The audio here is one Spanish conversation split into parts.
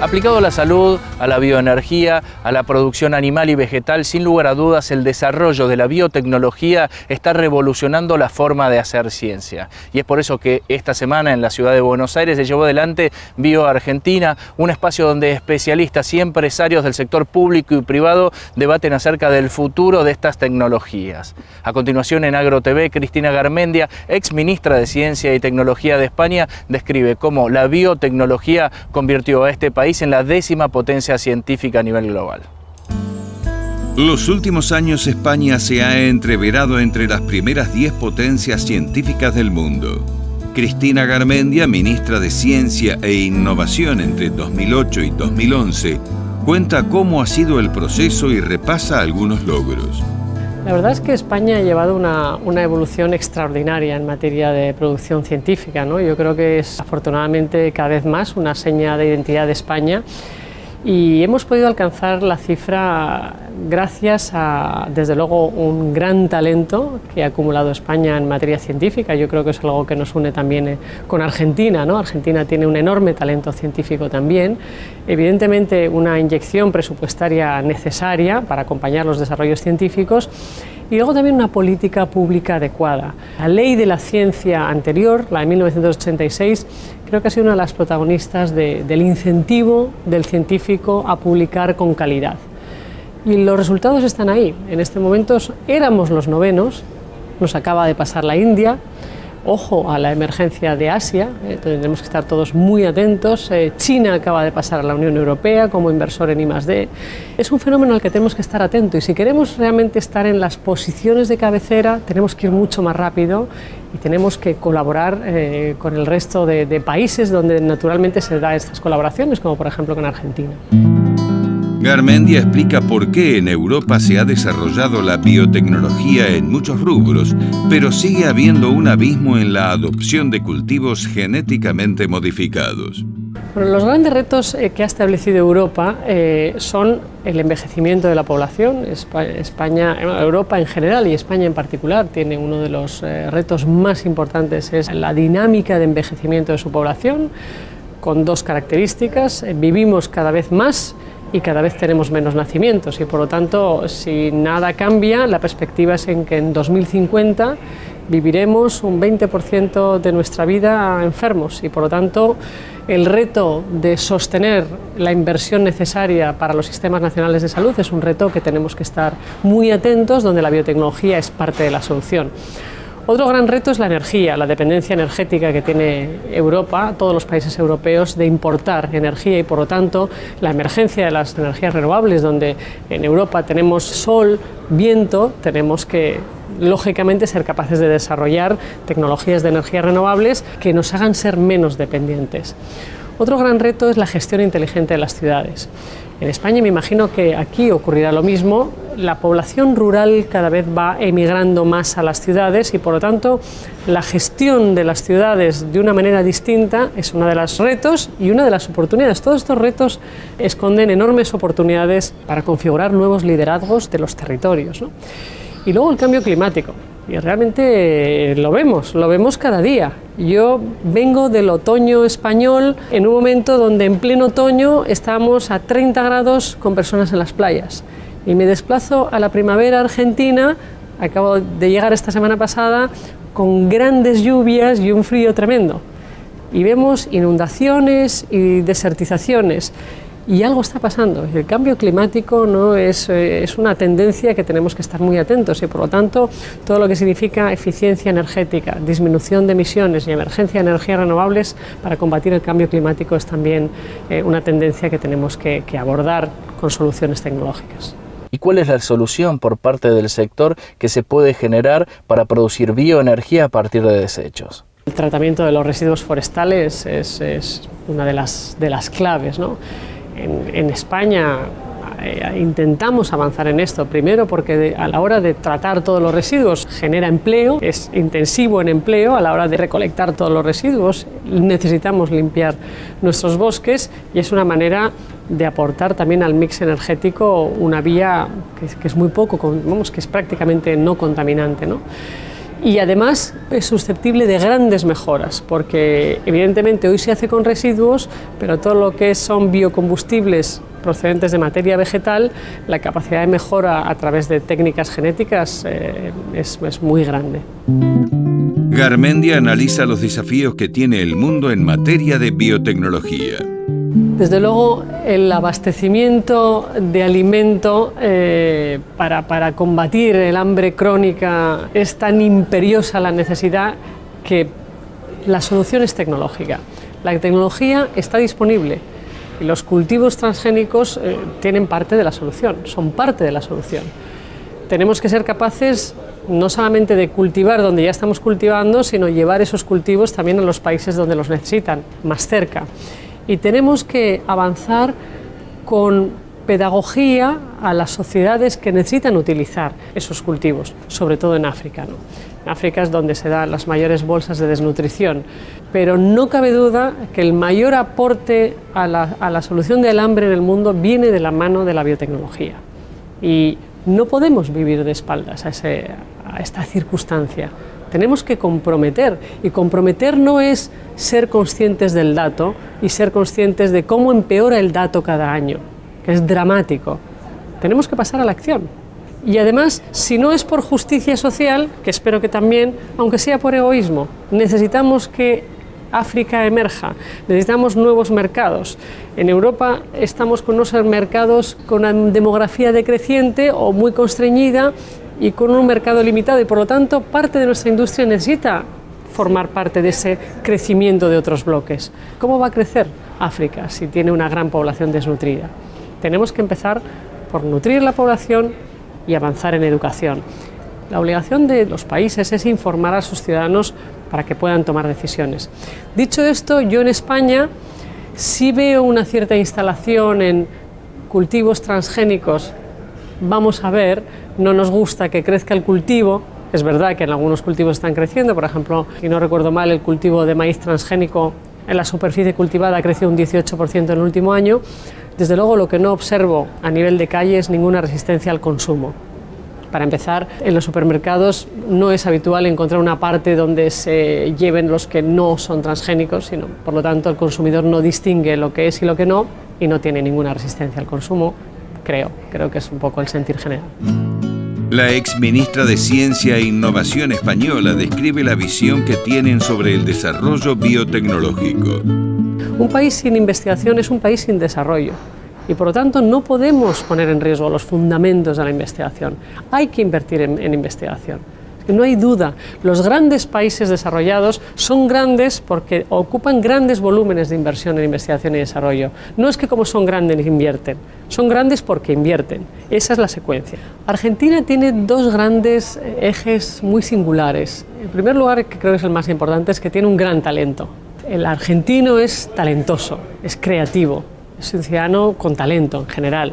Aplicado a la salud, a la bioenergía, a la producción animal y vegetal, sin lugar a dudas, el desarrollo de la biotecnología está revolucionando la forma de hacer ciencia. Y es por eso que esta semana en la ciudad de Buenos Aires se llevó adelante BioArgentina, un espacio donde especialistas y empresarios del sector público y privado debaten acerca del futuro de estas tecnologías. A continuación, en AgroTV, Cristina Garmendia, ex ministra de Ciencia y Tecnología de España, describe cómo la biotecnología convirtió a este país en la 10ª potencia científica a nivel global. Los últimos años España se ha entreverado entre las primeras 10 potencias científicas del mundo. Cristina Garmendia, ministra de Ciencia e Innovación entre 2008 y 2011, cuenta cómo ha sido el proceso y repasa algunos logros. La verdad es que España ha llevado una evolución extraordinaria en materia de producción científica, ¿no? Yo creo que es afortunadamente cada vez más una seña de identidad de España y hemos podido alcanzar la cifra gracias a, desde luego, un gran talento que ha acumulado España en materia científica. Yo creo que es algo que nos une también con Argentina, ¿no? Argentina tiene un enorme talento científico también. Evidentemente, una inyección presupuestaria necesaria para acompañar los desarrollos científicos y luego también una política pública adecuada. La ley de la ciencia anterior, la de 1986, creo que ha sido una de las protagonistas del incentivo del científico a publicar con calidad. Y los resultados están ahí. En este momento éramos los 9º, nos acaba de pasar la India. Ojo a la emergencia de Asia, tendremos que estar todos muy atentos. China acaba de pasar a la Unión Europea como inversor en I+D. Es un fenómeno al que tenemos que estar atentos y si queremos realmente estar en las posiciones de cabecera, tenemos que ir mucho más rápido y tenemos que colaborar con el resto de países donde naturalmente se dan estas colaboraciones, como por ejemplo con Argentina. Garmendia explica por qué en Europa se ha desarrollado la biotecnología en muchos rubros, pero sigue habiendo un abismo en la adopción de cultivos genéticamente modificados. Bueno, los grandes retos que ha establecido Europa son el envejecimiento de la población. Europa en general y España en particular tiene uno de los retos más importantes, es la dinámica de envejecimiento de su población, con 2 características: vivimos cada vez más y cada vez tenemos menos nacimientos y por lo tanto, si nada cambia, la perspectiva es en que en 2050 viviremos un 20% de nuestra vida enfermos y por lo tanto el reto de sostener la inversión necesaria para los sistemas nacionales de salud es un reto que tenemos que estar muy atentos, donde la biotecnología es parte de la solución. Otro gran reto es la energía, la dependencia energética que tiene Europa, todos los países europeos, de importar energía y por lo tanto la emergencia de las energías renovables, donde en Europa tenemos sol, viento, tenemos que lógicamente ser capaces de desarrollar tecnologías de energías renovables que nos hagan ser menos dependientes. Otro gran reto es la gestión inteligente de las ciudades. En España me imagino que aquí ocurrirá lo mismo. La población rural cada vez va emigrando más a las ciudades y por lo tanto la gestión de las ciudades de una manera distinta es uno de los retos y una de las oportunidades. Todos estos retos esconden enormes oportunidades para configurar nuevos liderazgos de los territorios, ¿no? Y luego el cambio climático. Y realmente lo vemos cada día. Yo vengo del otoño español en un momento donde en pleno otoño estamos a 30 grados con personas en las playas. Y me desplazo a la primavera argentina, acabo de llegar esta semana pasada, con grandes lluvias y un frío tremendo. Y vemos inundaciones y desertizaciones. Y algo está pasando. El cambio climático no es una tendencia que tenemos que estar muy atentos y por lo tanto todo lo que significa eficiencia energética, disminución de emisiones y emergencia de energías renovables para combatir el cambio climático es también una tendencia que tenemos que abordar con soluciones tecnológicas. ¿Y cuál es la solución por parte del sector que se puede generar para producir bioenergía a partir de desechos? El tratamiento de los residuos forestales es una de las claves, ¿no? En España intentamos avanzar en esto, primero porque a la hora de tratar todos los residuos genera empleo, es intensivo en empleo, a la hora de recolectar todos los residuos necesitamos limpiar nuestros bosques y es una manera de aportar también al mix energético una vía que es muy poco, que es prácticamente no contaminante, ¿no? Y además es susceptible de grandes mejoras, porque evidentemente hoy se hace con residuos, pero todo lo que son biocombustibles procedentes de materia vegetal, la capacidad de mejora a través de técnicas genéticas es muy grande. Garmendia analiza los desafíos que tiene el mundo en materia de biotecnología. Desde luego, el abastecimiento de alimento para combatir el hambre crónica es tan imperiosa la necesidad que la solución es tecnológica. La tecnología está disponible y los cultivos transgénicos tienen parte de la solución, son parte de la solución. Tenemos que ser capaces no solamente de cultivar donde ya estamos cultivando, sino llevar esos cultivos también a los países donde los necesitan, más cerca. Y tenemos que avanzar con pedagogía a las sociedades que necesitan utilizar esos cultivos, sobre todo en África, ¿no? En África es donde se dan las mayores bolsas de desnutrición, pero no cabe duda que el mayor aporte a la solución del hambre en el mundo viene de la mano de la biotecnología. Y no podemos vivir de espaldas a esta circunstancia. Tenemos que comprometer, y comprometer no es ser conscientes del dato y ser conscientes de cómo empeora el dato cada año, que es dramático. Tenemos que pasar a la acción. Y además, si no es por justicia social, que espero que también, aunque sea por egoísmo, necesitamos que África emerja, necesitamos nuevos mercados. En Europa estamos con unos mercados con una demografía decreciente o muy constreñida y con un mercado limitado, y por lo tanto parte de nuestra industria necesita formar parte de ese crecimiento de otros bloques. ¿Cómo va a crecer África si tiene una gran población desnutrida? Tenemos que empezar por nutrir la población y avanzar en educación. La obligación de los países es informar a sus ciudadanos para que puedan tomar decisiones. Dicho esto, yo en España sí veo una cierta instalación en cultivos transgénicos. Vamos a ver, no nos gusta que crezca el cultivo. Es verdad que en algunos cultivos están creciendo, por ejemplo, si no recuerdo mal, el cultivo de maíz transgénico en la superficie cultivada ha crecido un 18% en el último año. Desde luego, lo que no observo a nivel de calle es ninguna resistencia al consumo. Para empezar, en los supermercados no es habitual encontrar una parte donde se lleven los que no son transgénicos, sino, por lo tanto, el consumidor no distingue lo que es y lo que no, y no tiene ninguna resistencia al consumo, creo que es un poco el sentir general. La exministra de Ciencia e Innovación española describe la visión que tienen sobre el desarrollo biotecnológico. Un país sin investigación es un país sin desarrollo. Y por lo tanto no podemos poner en riesgo los fundamentos de la investigación. Hay que invertir en investigación. No hay duda, los grandes países desarrollados son grandes porque ocupan grandes volúmenes de inversión en investigación y desarrollo. No es que como son grandes invierten, son grandes porque invierten. Esa es la secuencia. Argentina tiene dos grandes ejes muy singulares. En primer lugar, que creo que es el más importante, es que tiene un gran talento. El argentino es talentoso, es creativo. Es un ciudadano con talento en general.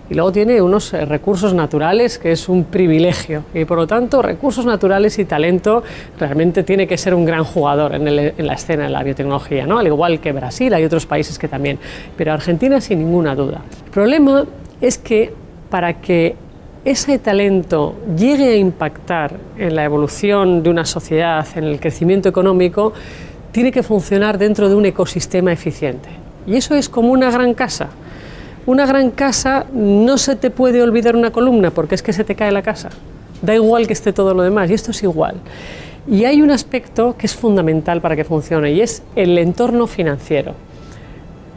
Y luego tiene unos recursos naturales que es un privilegio. Y por lo tanto, recursos naturales y talento, realmente tiene que ser un gran jugador en la escena de la biotecnología, ¿no? Al igual que Brasil, hay otros países que también. Pero Argentina, sin ninguna duda. El problema es que para que ese talento llegue a impactar en la evolución de una sociedad, en el crecimiento económico, tiene que funcionar dentro de un ecosistema eficiente. Y eso es como una gran casa. Una gran casa no se te puede olvidar una columna porque es que se te cae la casa. Da igual que esté todo lo demás, y esto es igual. Y hay un aspecto que es fundamental para que funcione, y es el entorno financiero.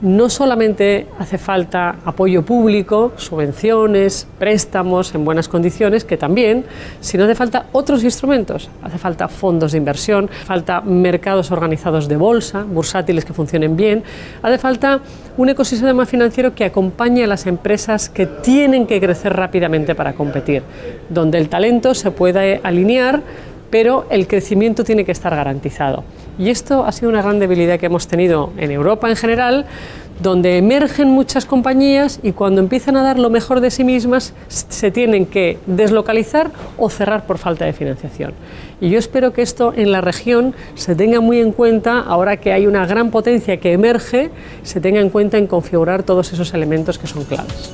No solamente hace falta apoyo público, subvenciones, préstamos en buenas condiciones, que también, sino hace falta otros instrumentos. Hace falta fondos de inversión, hace falta mercados organizados de bolsa, bursátiles que funcionen bien, hace falta un ecosistema financiero que acompañe a las empresas que tienen que crecer rápidamente para competir, donde el talento se pueda alinear, pero el crecimiento tiene que estar garantizado. Y esto ha sido una gran debilidad que hemos tenido en Europa en general, donde emergen muchas compañías y cuando empiezan a dar lo mejor de sí mismas se tienen que deslocalizar o cerrar por falta de financiación. Y yo espero que esto en la región se tenga muy en cuenta, ahora que hay una gran potencia que emerge, se tenga en cuenta en configurar todos esos elementos que son claves.